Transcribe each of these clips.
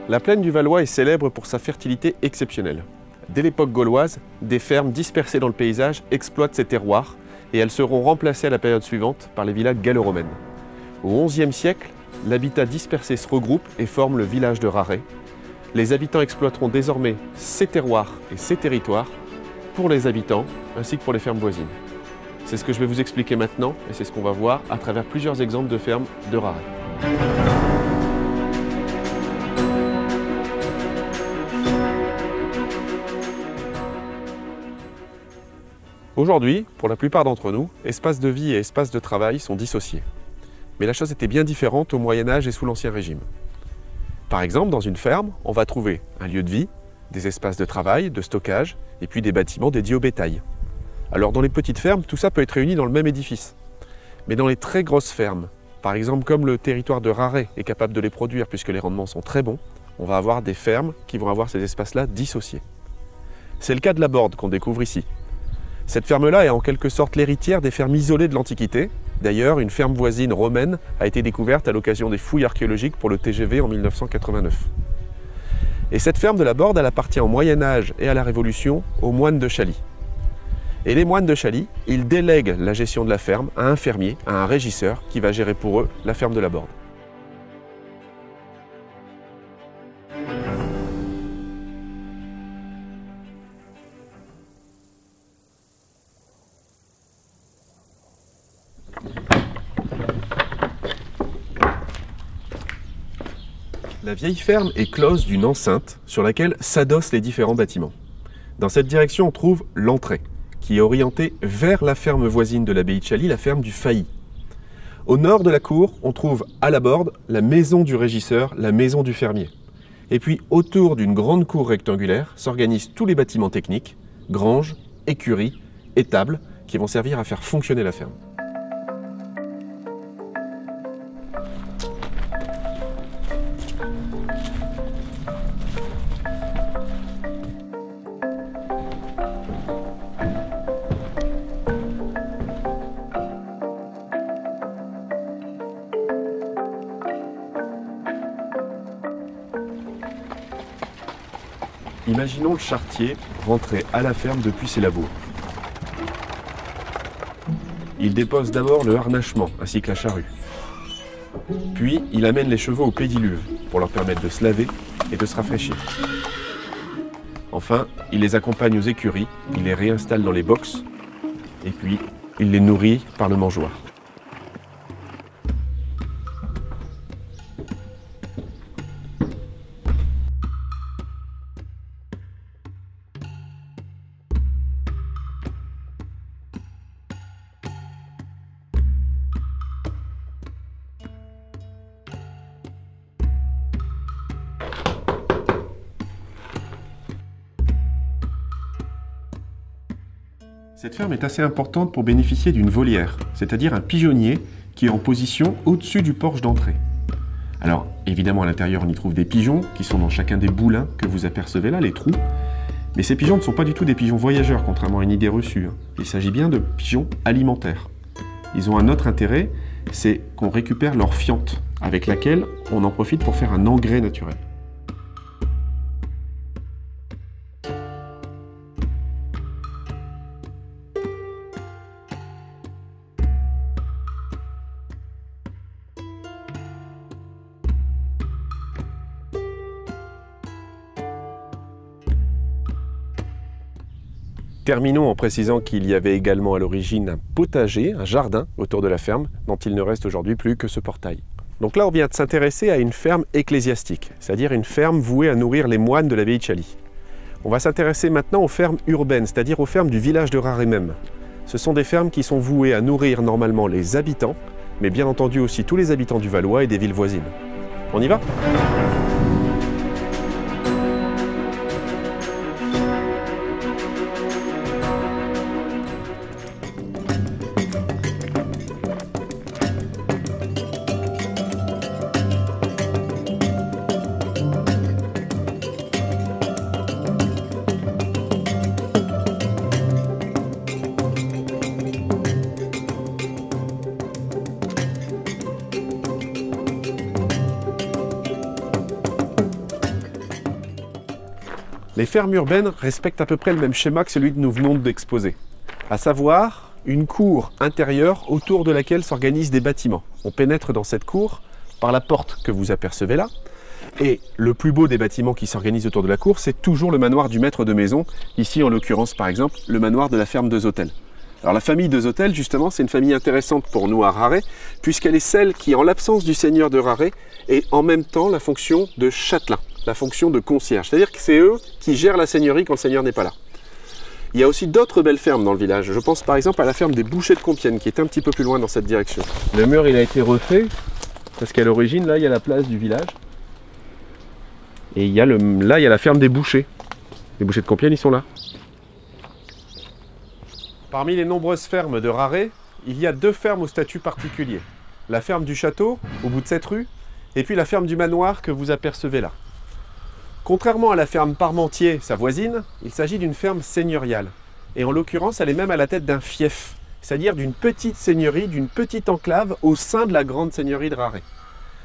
La plaine du Valois est célèbre pour sa fertilité exceptionnelle. Dès l'époque gauloise, des fermes dispersées dans le paysage exploitent ces terroirs et elles seront remplacées à la période suivante par les villas gallo-romaines. Au XIe siècle, l'habitat dispersé se regroupe et forme le village de Raret. Les habitants exploiteront désormais ces terroirs et ces territoires pour les habitants ainsi que pour les fermes voisines. C'est ce que je vais vous expliquer maintenant et c'est ce qu'on va voir à travers plusieurs exemples de fermes de Raret. Aujourd'hui, pour la plupart d'entre nous, espace de vie et espace de travail sont dissociés. Mais la chose était bien différente au Moyen-Âge et sous l'Ancien Régime. Par exemple, dans une ferme, on va trouver un lieu de vie, des espaces de travail, de stockage, et puis des bâtiments dédiés au bétail. Alors dans les petites fermes, tout ça peut être réuni dans le même édifice. Mais dans les très grosses fermes, par exemple comme le territoire de Raret est capable de les produire puisque les rendements sont très bons, on va avoir des fermes qui vont avoir ces espaces-là dissociés. C'est le cas de la Borde qu'on découvre ici. Cette ferme-là est en quelque sorte l'héritière des fermes isolées de l'Antiquité. D'ailleurs, une ferme voisine romaine a été découverte à l'occasion des fouilles archéologiques pour le TGV en 1989. Et cette ferme de la Borde, elle appartient au Moyen-Âge et à la Révolution aux moines de Chaly. Et les moines de Chaly, ils délèguent la gestion de la ferme à un fermier, à un régisseur, qui va gérer pour eux la ferme de la Borde. La vieille ferme est close d'une enceinte sur laquelle s'adossent les différents bâtiments. Dans cette direction, on trouve l'entrée, qui est orientée vers la ferme voisine de l'abbaye de Chaly, la ferme du Failly. Au nord de la cour, on trouve à la Borde la maison du régisseur, la maison du fermier. Et puis autour d'une grande cour rectangulaire s'organisent tous les bâtiments techniques, granges, écuries, étables, qui vont servir à faire fonctionner la ferme. Imaginons le charretier rentrer à la ferme depuis ses labours. Il dépose d'abord le harnachement ainsi que la charrue. Puis il amène les chevaux au pédiluve pour leur permettre de se laver et de se rafraîchir. Enfin, il les accompagne aux écuries, il les réinstalle dans les boxes et puis il les nourrit par le mangeoire. Cette ferme est assez importante pour bénéficier d'une volière, c'est-à-dire un pigeonnier qui est en position au-dessus du porche d'entrée. Alors, évidemment, à l'intérieur, on y trouve des pigeons qui sont dans chacun des boulins que vous apercevez là, les trous. Mais ces pigeons ne sont pas du tout des pigeons voyageurs, contrairement à une idée reçue. Il s'agit bien de pigeons alimentaires. Ils ont un autre intérêt, c'est qu'on récupère leur fiente, avec laquelle on en profite pour faire un engrais naturel. Terminons en précisant qu'il y avait également à l'origine un potager, un jardin autour de la ferme, dont il ne reste aujourd'hui plus que ce portail. Donc là, on vient de s'intéresser à une ferme ecclésiastique, c'est-à-dire une ferme vouée à nourrir les moines de l'abbaye de Chaly. On va s'intéresser maintenant aux fermes urbaines, c'est-à-dire aux fermes du village de Raret même. Ce sont des fermes qui sont vouées à nourrir normalement les habitants, mais bien entendu aussi tous les habitants du Valois et des villes voisines. On y va ? Les fermes urbaines respectent à peu près le même schéma que celui que nous venons d'exposer, à savoir une cour intérieure autour de laquelle s'organisent des bâtiments. On pénètre dans cette cour par la porte que vous apercevez là, et le plus beau des bâtiments qui s'organisent autour de la cour, c'est toujours le manoir du maître de maison, ici en l'occurrence par exemple le manoir de la ferme de Zotel. Alors la famille de Zotel, justement, c'est une famille intéressante pour nous à Raret, puisqu'elle est celle qui, en l'absence du seigneur de Raret, est en même temps la fonction de châtelain, la fonction de concierge. C'est-à-dire que c'est eux qui gèrent la seigneurie quand le seigneur n'est pas là. Il y a aussi d'autres belles fermes dans le village. Je pense par exemple à la ferme des Bouchers de Compiègne, qui est un petit peu plus loin dans cette direction. Le mur, il a été refait, parce qu'à l'origine, là, il y a la place du village. Et il y a là, il y a la ferme des Bouchers. Les Bouchers de Compiègne, ils sont là. Parmi les nombreuses fermes de Raret, il y a 2 fermes au statut particulier. La ferme du château, au bout de cette rue, et puis la ferme du manoir que vous apercevez là. Contrairement à la ferme Parmentier, sa voisine, il s'agit d'une ferme seigneuriale. Et en l'occurrence, elle est même à la tête d'un fief, c'est-à-dire d'une petite seigneurie, d'une petite enclave au sein de la grande seigneurie de Raret.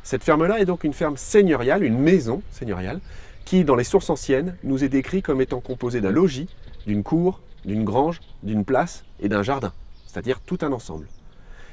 Cette ferme-là est donc une ferme seigneuriale, une maison seigneuriale, qui, dans les sources anciennes, nous est décrite comme étant composée d'un logis, d'une cour, d'une grange, d'une place et d'un jardin, c'est-à-dire tout un ensemble.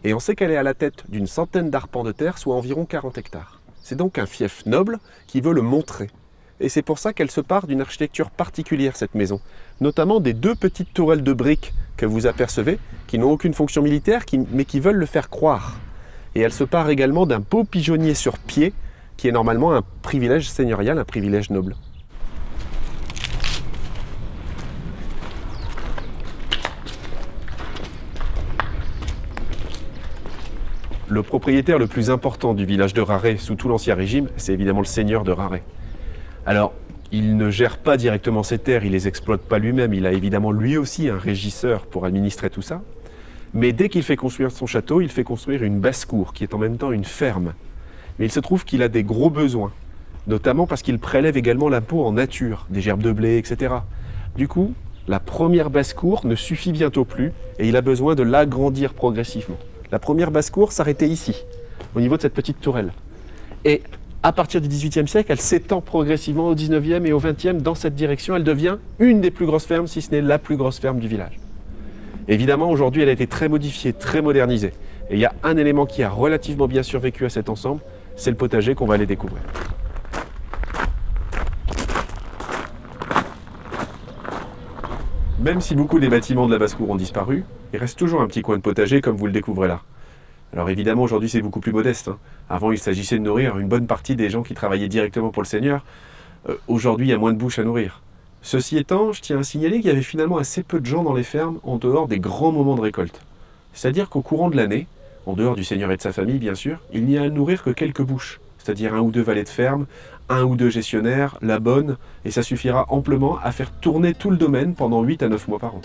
Et on sait qu'elle est à la tête d'une centaine d'arpents de terre, soit environ 40 hectares. C'est donc un fief noble qui veut le montrer. Et c'est pour ça qu'elle se part d'une architecture particulière, cette maison, notamment des 2 petites tourelles de briques que vous apercevez, qui n'ont aucune fonction militaire, mais qui veulent le faire croire. Et elle se part également d'un beau pigeonnier sur pied, qui est normalement un privilège seigneurial, un privilège noble. Le propriétaire le plus important du village de Raret sous tout l'Ancien Régime, c'est évidemment le seigneur de Raret. Alors, il ne gère pas directement ses terres, il les exploite pas lui-même, il a évidemment lui aussi un régisseur pour administrer tout ça. Mais dès qu'il fait construire son château, il fait construire une basse-cour, qui est en même temps une ferme. Mais il se trouve qu'il a des gros besoins, notamment parce qu'il prélève également l'impôt en nature, des gerbes de blé, etc. Du coup, la première basse-cour ne suffit bientôt plus, et il a besoin de l'agrandir progressivement. La première basse-cour s'arrêtait ici, au niveau de cette petite tourelle. Et à partir du XVIIIe siècle, elle s'étend progressivement au XIXe et au XXe dans cette direction. Elle devient une des plus grosses fermes, si ce n'est la plus grosse ferme du village. Évidemment, aujourd'hui, elle a été très modifiée, très modernisée. Et il y a un élément qui a relativement bien survécu à cet ensemble, c'est le potager qu'on va aller découvrir. Même si beaucoup des bâtiments de la basse-cour ont disparu, il reste toujours un petit coin de potager comme vous le découvrez là. Alors évidemment, aujourd'hui, c'est beaucoup plus modeste. Avant, il s'agissait de nourrir une bonne partie des gens qui travaillaient directement pour le Seigneur. Aujourd'hui, il y a moins de bouches à nourrir. Ceci étant, je tiens à signaler qu'il y avait finalement assez peu de gens dans les fermes en dehors des grands moments de récolte. C'est-à-dire qu'au courant de l'année, en dehors du Seigneur et de sa famille, bien sûr, il n'y a à nourrir que quelques bouches. C'est-à-dire 1 ou 2 valets de ferme, 1 ou 2 gestionnaires, la bonne, et ça suffira amplement à faire tourner tout le domaine pendant 8 à 9 mois par an.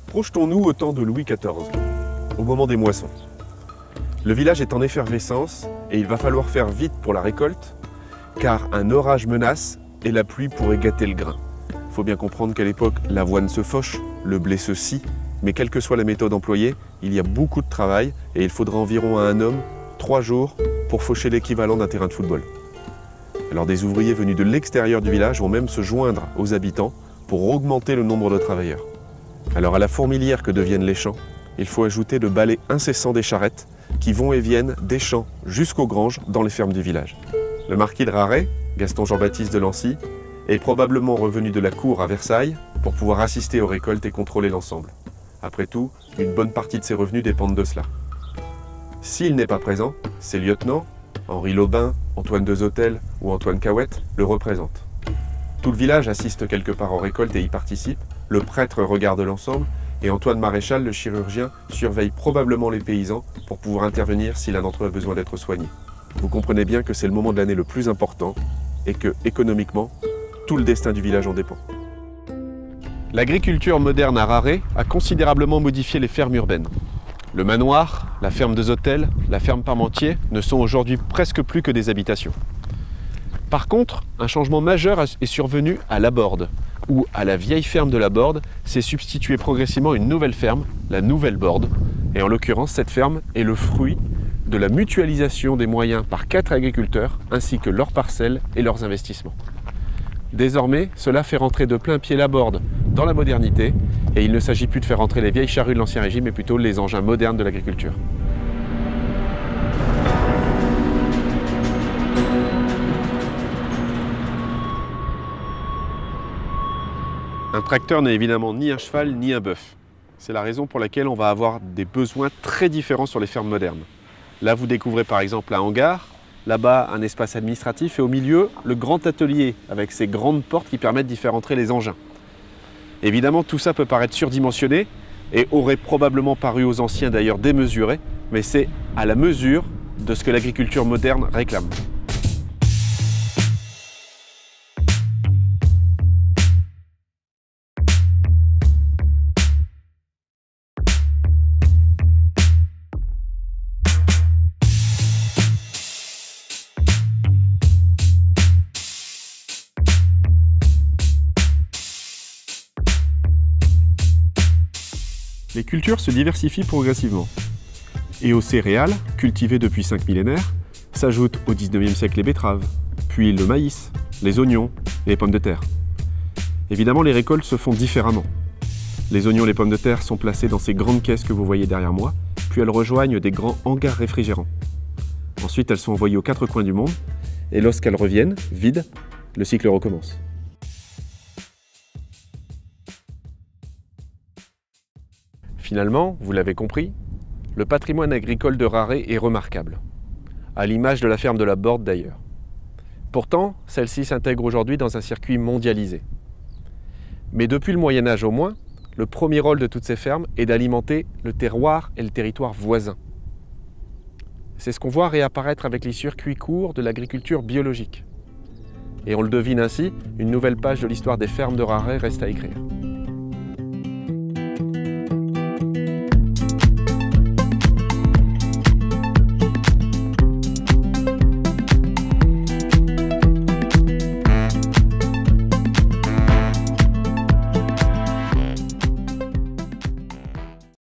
Projetons-nous au temps de Louis XIV, au moment des moissons. Le village est en effervescence et il va falloir faire vite pour la récolte, car un orage menace et la pluie pourrait gâter le grain. Il faut bien comprendre qu'à l'époque, l'avoine se fauche, le blé se scie, mais quelle que soit la méthode employée, il y a beaucoup de travail et il faudra environ à un homme 3 jours pour faucher l'équivalent d'un terrain de football. Alors des ouvriers venus de l'extérieur du village vont même se joindre aux habitants pour augmenter le nombre de travailleurs. Alors à la fourmilière que deviennent les champs, il faut ajouter le balai incessant des charrettes qui vont et viennent des champs jusqu'aux granges dans les fermes du village. Le marquis de Raret, Gaston Jean-Baptiste de Lancy, est probablement revenu de la cour à Versailles pour pouvoir assister aux récoltes et contrôler l'ensemble. Après tout, une bonne partie de ses revenus dépendent de cela. S'il n'est pas présent, ses lieutenants, Henri Lobin, Antoine de Zotel ou Antoine Cahouette, le représentent. Tout le village assiste quelque part aux récoltes et y participe, le prêtre regarde l'ensemble et Antoine Maréchal, le chirurgien, surveille probablement les paysans pour pouvoir intervenir si l'un d'entre eux a besoin d'être soigné. Vous comprenez bien que c'est le moment de l'année le plus important et que, économiquement, tout le destin du village en dépend. L'agriculture moderne à Raret a considérablement modifié les fermes urbaines. Le manoir, la ferme de Zotel, la ferme Parmentier ne sont aujourd'hui presque plus que des habitations. Par contre, un changement majeur est survenu à Laborde, où à la vieille ferme de la Borde s'est substituée progressivement une nouvelle ferme, la Nouvelle Borde. Et en l'occurrence, cette ferme est le fruit de la mutualisation des moyens par 4 agriculteurs, ainsi que leurs parcelles et leurs investissements. Désormais, cela fait rentrer de plein pied la Borde dans la modernité, et il ne s'agit plus de faire rentrer les vieilles charrues de l'Ancien Régime, mais plutôt les engins modernes de l'agriculture. Un tracteur n'est évidemment ni un cheval ni un bœuf. C'est la raison pour laquelle on va avoir des besoins très différents sur les fermes modernes. Là, vous découvrez par exemple un hangar, là-bas un espace administratif et au milieu, le grand atelier avec ses grandes portes qui permettent d'y faire entrer les engins. Évidemment, tout ça peut paraître surdimensionné et aurait probablement paru aux anciens d'ailleurs démesuré, mais c'est à la mesure de ce que l'agriculture moderne réclame. Les cultures se diversifient progressivement. Et aux céréales, cultivées depuis 5 millénaires, s'ajoutent au 19e siècle les betteraves, puis le maïs, les oignons et les pommes de terre. Évidemment, les récoltes se font différemment. Les oignons et les pommes de terre sont placés dans ces grandes caisses que vous voyez derrière moi, puis elles rejoignent des grands hangars réfrigérants. Ensuite, elles sont envoyées aux 4 coins du monde, et lorsqu'elles reviennent, vides, le cycle recommence. Finalement, vous l'avez compris, le patrimoine agricole de Raret est remarquable, à l'image de la ferme de la Borde d'ailleurs. Pourtant, celle-ci s'intègre aujourd'hui dans un circuit mondialisé. Mais depuis le Moyen-Âge au moins, le premier rôle de toutes ces fermes est d'alimenter le terroir et le territoire voisin. C'est ce qu'on voit réapparaître avec les circuits courts de l'agriculture biologique. Et on le devine ainsi, une nouvelle page de l'histoire des fermes de Raret reste à écrire.